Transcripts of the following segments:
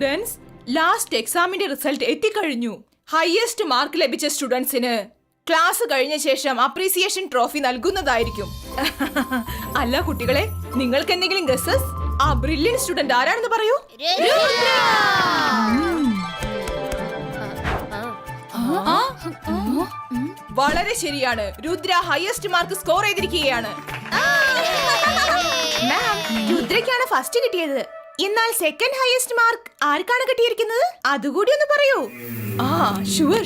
Students, last എക്സാമിന്റെ result എത്തിക്കഴിഞ്ഞു. Highest mark ലഭിച്ച സ്റ്റുഡൻസിന് ക്ലാസ് കഴിഞ്ഞ ശേഷം അപ്രീസിയേഷൻ ട്രോഫി നൽകുന്നതായിരിക്കും. അല്ല കുട്ടികളെ, നിങ്ങൾക്ക് എന്തെങ്കിലും ഗസ്സസ്? ആ ബ്രില്യൻ സ്റ്റുഡന്റ് ആരാണെന്ന് പറയൂ. വളരെ ശരിയാണ്, രുദ്ര ഹയസ്റ്റ് മാർക്ക് സ്കോർ ചെയ്തിരിക്കുകയാണ്. രുദ്രയ്ക്കാണ് ഫസ്റ്റ് കിട്ടിയത്. എന്നാൽ സെക്കൻഡ് ഹയസ്റ്റ് മാർക്ക് ആർക്കാണ് കിട്ടിയിരിക്കുന്നത്? അതുകൂടി ഒന്ന് പറയൂ. ഷുവർ.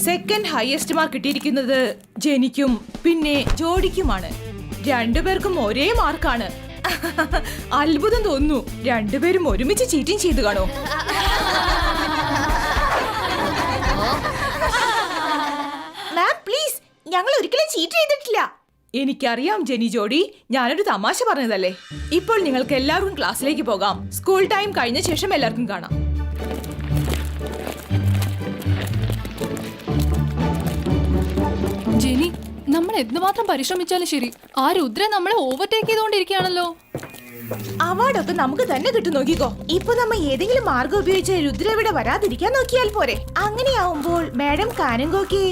സെക്കൻഡ് ഹയസ്റ്റ് മാർക്ക് കിട്ടിയിരിക്കുന്നത് ജെനിക്കും പിന്നെ ജോഡിക്കുമാണ്. രണ്ടുപേർക്കും ഒരേ മാർക്കാണ്. അത്ഭുതം തോന്നുന്നു, രണ്ടുപേരും ഒരുമിച്ച് ചീറ്റിംഗ് ചെയ്തു കാണോ? മാം പ്ലീസ്, ഞങ്ങൾ ഒരിക്കലും ചീറ്റ് ചെയ്തിട്ടില്ല. എനിക്കറിയാം ജെനി ജോഡി, ഞാനൊരു തമാശ പറഞ്ഞതല്ലേ. ഇപ്പോൾ നിങ്ങൾക്ക് എല്ലാവർക്കും ക്ലാസ്സിലേക്ക് പോകാം. സ്കൂൾ ടൈം കഴിഞ്ഞ ശേഷം എല്ലാവർക്കും കാണാം. ജെനി, നമ്മൾ എന്തുമാത്രം പരിശ്രമിച്ചാലും ശരി, ആ രുദ്ര നമ്മളെ ഓവർടേക്ക് ചെയ്തുകൊണ്ടിരിക്കുകയാണല്ലോ. അവാർഡൊക്കെ നമുക്ക് തന്നെ കിട്ടും, നോക്കിക്കോ. ഇപ്പൊ നമ്മ ഏതെങ്കിലും മാർഗം ഉപയോഗിച്ച് രുദ്ര ഇവിടെ വരാതിരിക്കാൻ നോക്കിയാൽ പോരെ. അങ്ങനെയാവുമ്പോൾ മാഡം കാനങ്കോക്ക്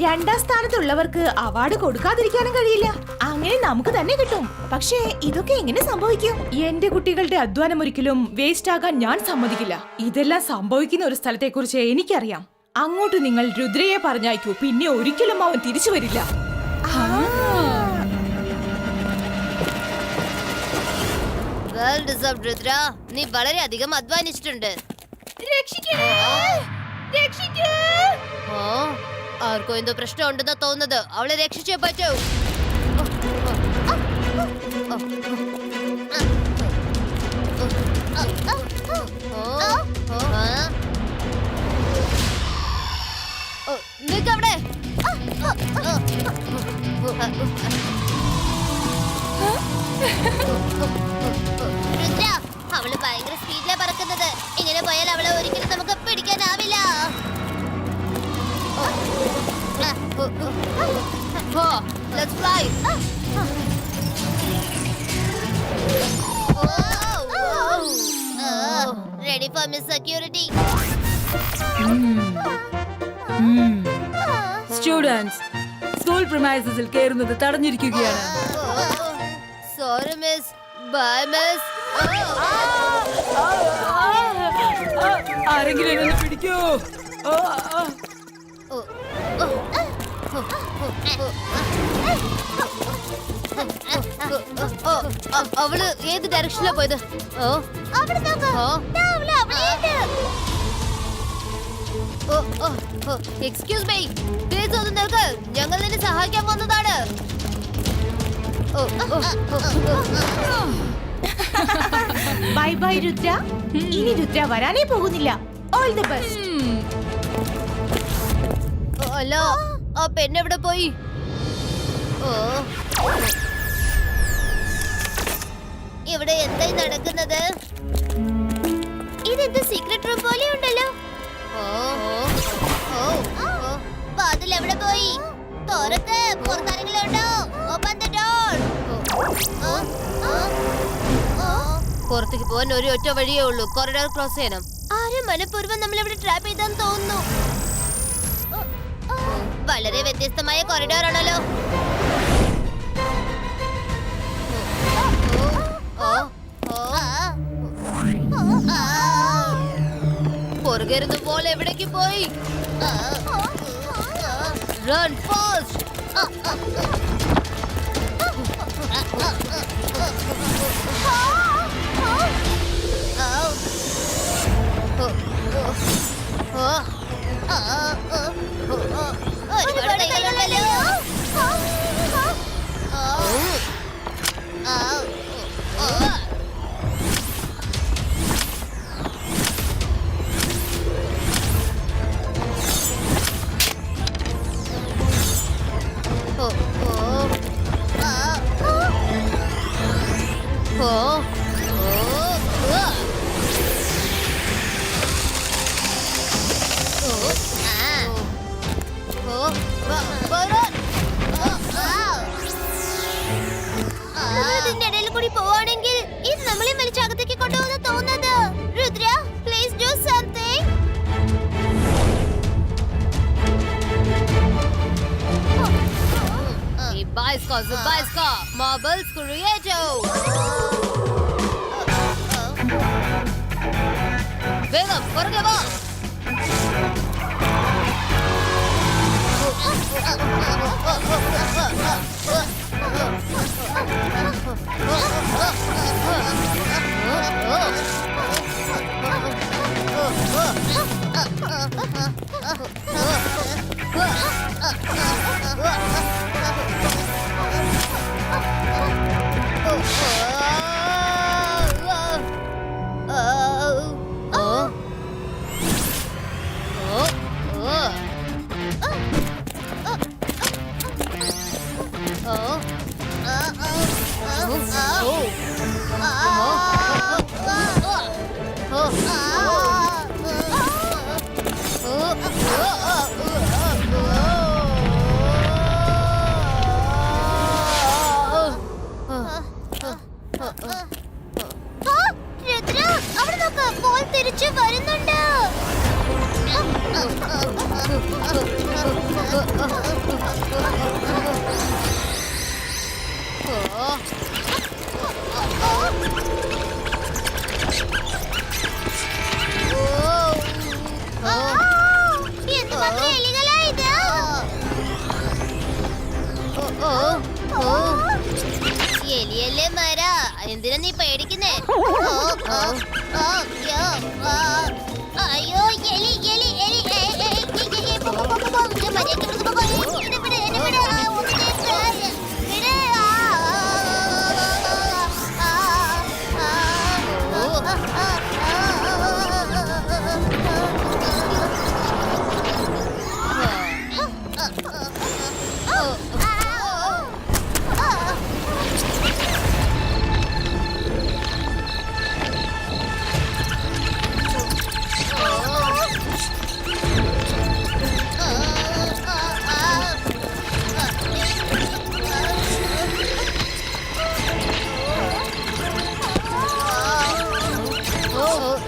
രണ്ടാം സ്ഥാനത്തുള്ളവർക്ക് അവാർഡ് കൊടുക്കാതിരിക്കാനും കഴിയില്ല. അങ്ങനെ നമുക്ക് തന്നെ കിട്ടും. പക്ഷേ ഇതൊക്കെ എങ്ങനെ സംഭവിക്കും? എന്റെ കുട്ടികളുടെ അധ്വാനം ഒരിക്കലും വേസ്റ്റ് ആകാൻ ഞാൻ സമ്മതിക്കില്ല. ഇതെല്ലാം സംഭവിക്കുന്ന ഒരു സ്ഥലത്തെ കുറിച്ച് എനിക്കറിയാം. അങ്ങോട്ട് നിങ്ങൾ രുദ്രയെ പറഞ്ഞയക്കൂ, പിന്നെ ഒരിക്കലും അവൻ തിരിച്ചു വരില്ല. രുദ്ര, നീ വളരെയധികം അധ്വാനിച്ചിട്ടുണ്ട്. ആർക്കോ എന്തോ പ്രശ്നം ഉണ്ടെന്ന് തോന്നുന്നത്. അവളെ രക്ഷിച്ചേ പറ്റൂ. നിക്കവിടെ. രുദ്ര, അവള് ഭയങ്കര സ്പീഡിലാ പറക്കുന്നത്. ഇങ്ങനെ പോയാൽ അവളെ ഒരിക്കലും നമുക്ക് പിടിക്കാനാവില്ല. Let's fly. Ready for Miss Security. Students, school പ്രിമൈസസിൽ കയറുന്നത് തടഞ്ഞിരിക്കുകയാണ്. Sorry miss. Bye miss. ആരെങ്കിലും എന്നെ പിടിക്കൂ. അവള് ഏത് ഡയറക്ഷനിലാ പോയത്? എക്സ്ക്യൂസ് മീ, പ്ലീസ് ഒന്ന് നിൽക്ക്. ഞങ്ങൾ നിന്നെ സഹായിക്കാൻ വന്നതാണ്. Bye bye Rudra. ഇനി രുദ്ര വരാനേ പോകുന്നില്ല. All the best. അല്ല, ആ പെണ്ണെവിടെ പോയി? ഇവിടെ എന്തായി നടക്കുന്നത്? ഇതെന്ത് സീക്രട്ട് റൂം പോലെ ഉണ്ടല്ലോ. വാതിൽ എവിടെ പോയി? തുറക്ക്, പുറത്താരെങ്കിലും ഉണ്ടോ? Open the door. പുറത്തേക്ക് പോകാൻ ഒരു ഒറ്റ വഴിയേ ഉള്ളൂ, കോറിഡോർ ക്രോസ് ചെയ്യണം. ആരും മനഃപൂർവ്വം നമ്മളിവിടെ ട്രാപ്പ് ചെയ്താന്ന് തോന്നുന്നു. വളരെ വ്യത്യസ്തമായ കോറിഡോർ ആണല്ലോ. പുറകരുന്ന പോലെ എവിടേക്ക് പോയി? Run fast. ഒരുപാട് കൈകളുണ്ടല്ലോ. Ice Cause Bicycle Marbles Creator. വേഗം പുറകെ വാ. തിരിച്ചു വരുന്നുണ്ട്. എന്തുമാത്രം എലികളാ ഇത്? എലിയല്ലേ മര, എന്തിനാ നീ പേടിക്കുന്നേ? അയ്യോ എലി എലി എലി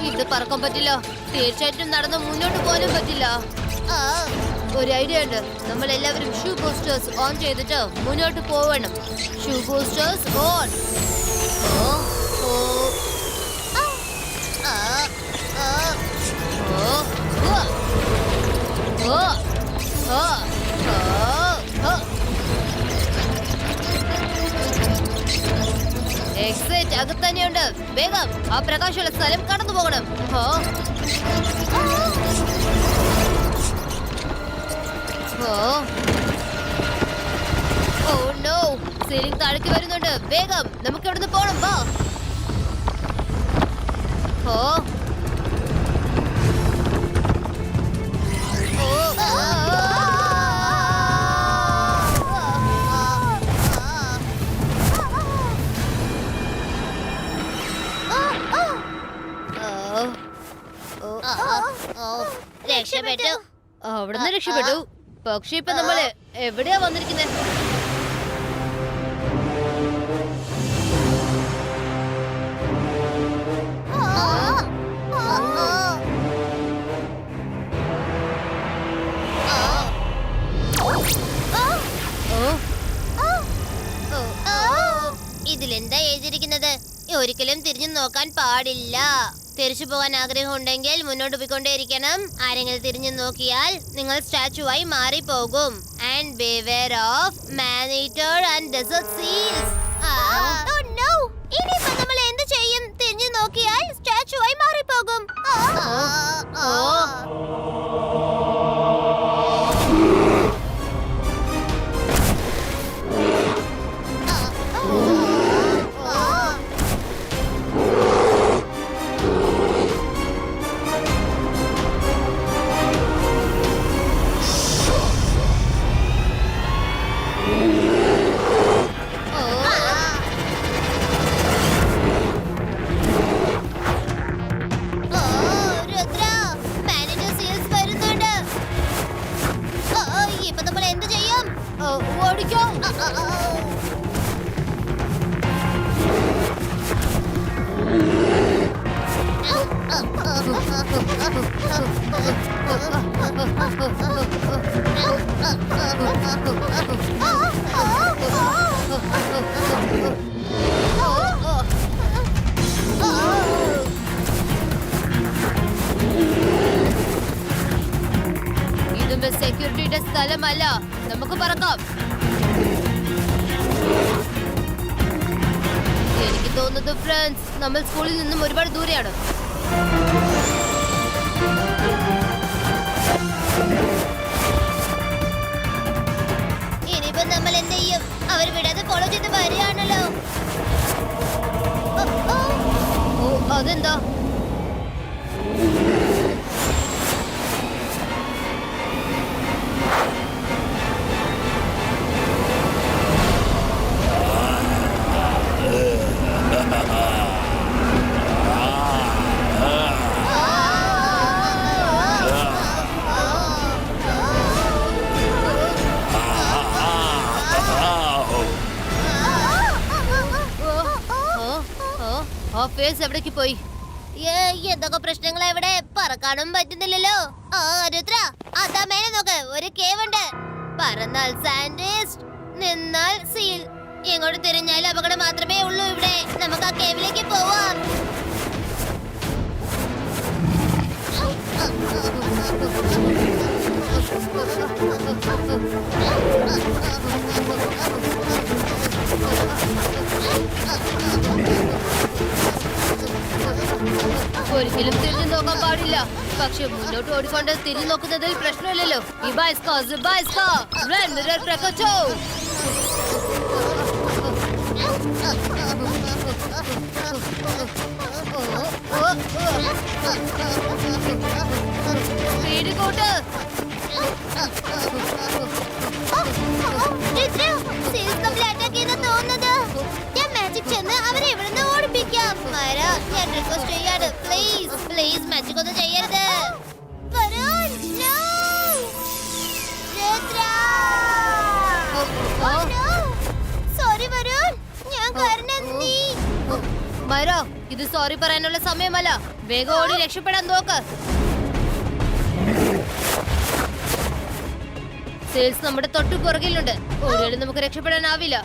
ഇത് പറക്കാൻ പറ്റില്ല. തീർച്ചയായിട്ടും നടന്ന് മുന്നോട്ട് പോകാനും പറ്റില്ല. ഒരു ഐഡിയ ഉണ്ട്. നമ്മൾ എല്ലാവരും ഷൂ ബൂസ്റ്റേഴ്സ് ഓൺ ചെയ്തിട്ട് മുന്നോട്ട് പോവണം. Shoe boosters on. എക്സിറ്റ് അകത്ത് തന്നെയുണ്ട്. വേഗം ആ പ്രകാശമുള്ള സ്ഥലം കടന്നു പോകണം. സീലിംഗ് താഴേക്ക് വരുന്നുണ്ട്. വേഗം നമുക്ക് ഇവിടുന്ന് പോണം. വാ. രക്ഷപ്പെട്ടു. അവിടുന്ന് രക്ഷപ്പെട്ടു. പക്ഷെ ഇപ്പൊ നമ്മള് എവിടെയാ വന്നിരിക്കുന്നത്? ഇതിലെന്താ എഴുതിയിരിക്കുന്നത്? ഒരിക്കലും തിരിഞ്ഞു നോക്കാൻ പാടില്ല. തിരിച്ചു പോകാൻ ആഗ്രഹമുണ്ടെങ്കിൽ മുന്നോട്ട് പോയിക്കൊണ്ടേയിരിക്കണം. ആരെങ്കിലും തിരിഞ്ഞു നോക്കിയാൽ നിങ്ങൾ സ്റ്റാച്ചുവായി മാറിപ്പോകും. And beware of man-eater and desert seals. ഇനിയിപ്പോ നമ്മൾ എന്ത് ചെയ്യും? തിരിഞ്ഞു നോക്കിയാൽ സ്റ്റാച്ചുവായി മാറിപ്പോകും. ഓടിക്കോ. ഇതൊന്നും സെക്യൂരിറ്റിയുടെ സ്ഥലമല്ല. നമുക്ക് പറക്കാം. എനിക്ക് തോന്നുന്നത് ഫ്രണ്ട്സ് നമ്മൾ സ്കൂളിൽ നിന്നും ഒരുപാട് ദൂരെയാണ്. ഇനിയിപ്പോ നമ്മൾ എന്ത് ചെയ്യും? അവർ വിടാതെ ഫോളോ ചെയ്ത് വരികയാണല്ലോ. ഓ അതെന്താ? ആ ഫേസ് എവിടേക്ക് പോയി? എന്തൊക്കെ പ്രശ്നങ്ങളാ ഇവിടെ? പറക്കാനും പറ്റുന്നില്ലല്ലോ. രുദ്ര, അതാ മേലെ നോക്ക്, ഒരു കേവ് ഉണ്ട്. പറന്നാൽ സാൻഡിസ്റ്റ്, നിന്നാൽ സീൽ. എങ്ങോട്ട് തിരിഞ്ഞാലും അപകടം മാത്രമേ ഉള്ളൂ ഇവിടെ. നമുക്ക് ആ കേവിലേക്ക് പോവാം. ഒരിക്കലും തിരിഞ്ഞു നോക്കാൻ പാടില്ല. പക്ഷെ മുന്നോട്ട് ഓടിക്കൊണ്ട് തിരിഞ്ഞു നോക്കുന്നതിൽ പ്രശ്നമില്ലല്ലോ. ഞാൻ മാജിക് ചെന്ന് അവരെ ഇവിടുന്ന് ഓടിപ്പിക്കാം. ഞാൻ റിക്വസ്റ്റ് ചെയ്യാണ്, പ്ലീസ് പ്ലീസ് മാജിക് ഒന്നും ചെയ്യരുത്. Varun, no! Rudra! Oh, no! Sorry, Varun. ഞാൻ കാരണം നീ. മൈര, ഇത് സോറി പറയാനുള്ള സമയമല്ല. വേഗം ഓടി രക്ഷപ്പെടാൻ നോക്ക്. സെയിൽസ് നമ്മുടെ തൊട്ടു പുറകിലുണ്ട്. ഓടിയാലും നമുക്ക് രക്ഷപ്പെടാനാവില്ല.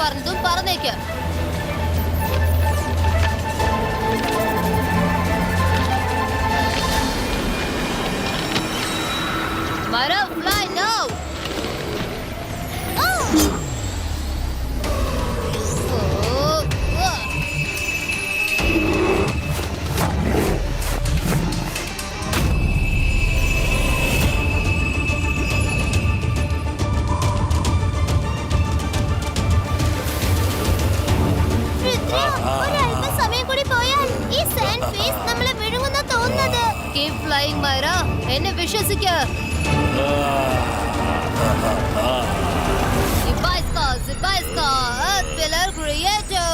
പറഞ്ഞതും പറഞ്ഞേക്ക്. മര fly now. Keep flying, Myra. എന്നെ വിശ്വസിക്ക. Zibaiska, Earth Pillar Creator.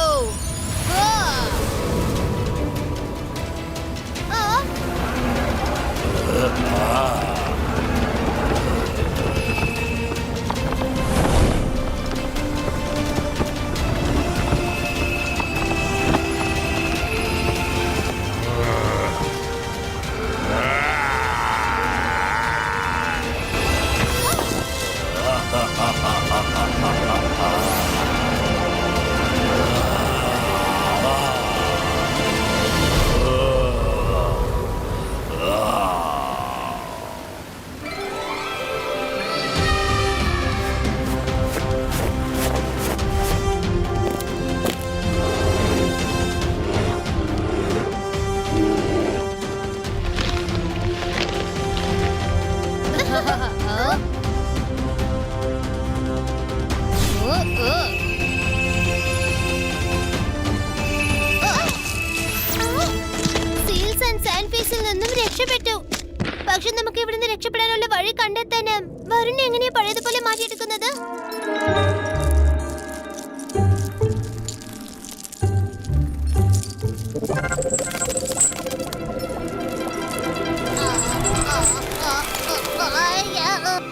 രക്ഷപ്പെടാനുള്ള വഴി കണ്ടെത്താനും വരുൺ എങ്ങനെയാ പഴയതുപോലെ മാറ്റിയെടുക്കുന്നത്?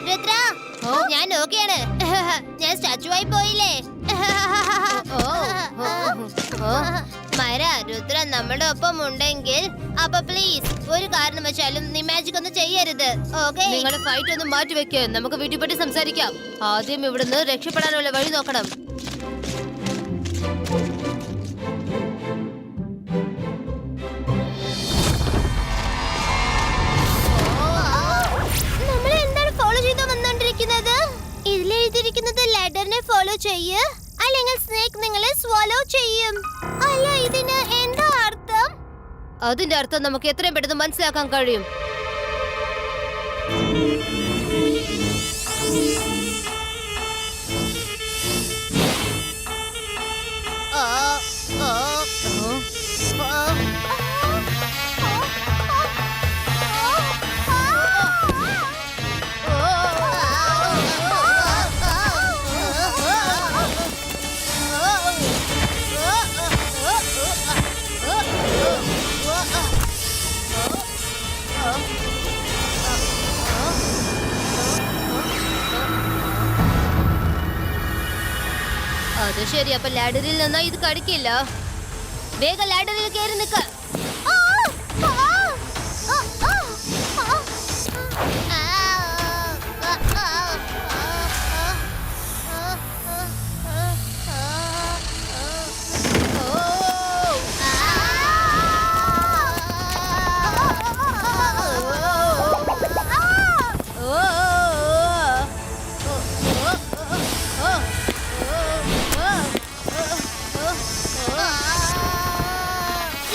രുദ്ര, ഞാൻ ഓക്കെയാണ്. ഞാൻ സ്റ്റാച്ചു ആയി പോയില്ലേ? മര, രുദ്ര നമ്മുടെ ഒപ്പം ഉണ്ടെങ്കിൽ അപ്പൊ പ്ലീസ് ഒരു കാരണവശാലും നീ മാജിക് ഒന്നും ചെയ്യരുത്. ഓക്കെ? നിങ്ങളുടെ ഫൈറ്റ് ഒന്ന് മാറ്റി വെക്ക്. നമുക്ക് വീട്ടിൽ പോയിട്ട് സംസാരിക്കാം. ആദ്യം ഇവിടുന്ന് രക്ഷപ്പെടാനുള്ള വഴി നോക്കണം. നമ്മൾ എന്താണ് ഫോളോ ചെയ്ത് വന്നോണ്ടിരിക്കുന്നത്? ഇതിലെഴുതിയിരിക്കുന്നത് ലാഡറിനെ ഫോളോ ചെയ്യ്, അല്ലെങ്കിൽ സ്നേക്ക് നിങ്ങളെ സ്വലോ ചെയ്യും. അല്ല, ഇതിന് എന്താ അർത്ഥം? അതിന്റെ അർത്ഥം നമുക്ക് എത്രയും പെട്ടെന്ന് മനസ്സിലാക്കാൻ കഴിയും. ആ, ആ, ആ, അത് ശരി. അപ്പൊ ലാഡറിൽ നിന്നാ ഇത് കടിക്കില്ല. വേഗം ലാഡറിൽ കയറി നിക്ക.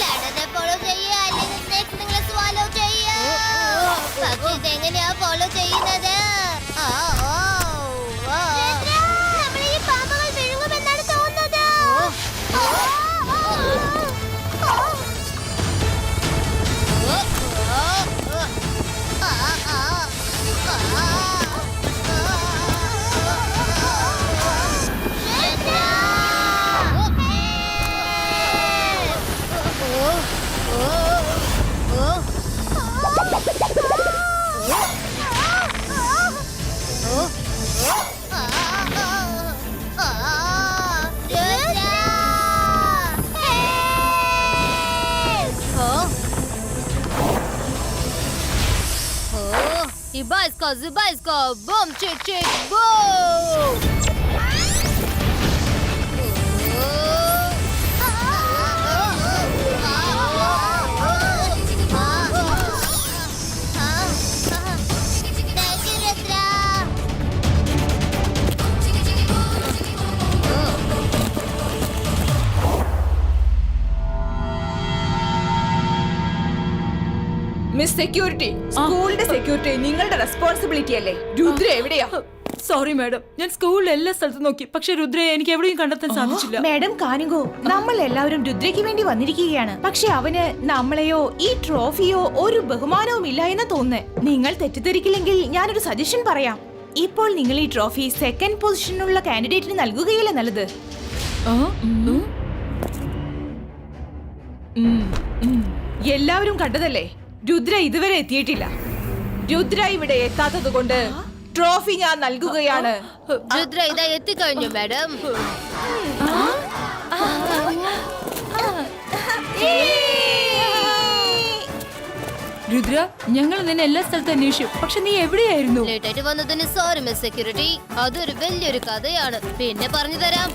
ലാഡറിനെ ഫോളോ ചെയ്യ്, അല്ലെങ്കിൽ സ്നേക്ക് നിങ്ങളെ സ്വലോ ചെയ്യും. പക്ഷേ ഇതെങ്ങനെയാ ഫോളോ ചെയ്യുന്നത്? നമ്മളെ ഈ പാമ്പുകൾ വിഴുങ്ങുമെന്നാണ് തോന്നുന്നത്. Ibaisko, Zibaisko, boom, chick, chick, boom! Thank you, Rudra. Miss security, സ്കൂളിന്റെ സെക്യൂരിറ്റി നിങ്ങളുടെ റെസ്പോൺസിബിലിറ്റി അല്ലേ? രുദ്ര എവിടെയാ? സോറി മാഡം, ഞാൻ സ്കൂളിൽ എല്ലാ സ്ഥലത്തും നോക്കി, പക്ഷെ രുദ്രയെ എനിക്ക് എവിടെയും കണ്ടെത്താൻ സാധിച്ചില്ല. മാഡം കാനുങ്കോ, നമ്മൾ എല്ലാവരും രുദ്രയ്ക്ക് വേണ്ടി വന്നിരിക്കുകയാണ്. പക്ഷെ അവന് നമ്മളെയോ ഈ ട്രോഫിയോ ഒരു ബഹുമാനവും ഇല്ല എന്ന് തോന്നുന്നു. നിങ്ങൾ തെറ്റിദ്ധരിക്കില്ലെങ്കിൽ ഞാനൊരു സജഷൻ പറയാം. ഇപ്പോൾ നിങ്ങൾ ഈ ട്രോഫി സെക്കൻഡ് പൊസിഷനിലുള്ള കാൻഡിഡേറ്റിന് നൽകുകയല്ലേ നല്ലത്? എല്ലാവരും കണ്ടതല്ലേ, രുദ്ര ഇതുവരെ എത്തിയിട്ടില്ല. രുദ്ര ഇവിടെ എത്താത്തത് കൊണ്ട് ട്രോഫി ഞാൻ നൽകുകയാണ്. രുദ്ര ഇതാ എത്തിക്കഴിഞ്ഞു മാഡം. രുദ്ര, ഞങ്ങൾ നിന്നെ എല്ലാ സ്ഥലത്തും അന്വേഷിച്ചു, പക്ഷെ നീ എവിടെയായിരുന്നു? ലേറ്റ് ആയിട്ട് വന്നതിന് സോറി മിസ് സെക്യൂരിറ്റി. അതൊരു വലിയൊരു കഥയാണ്, പിന്നെ പറഞ്ഞു തരാം.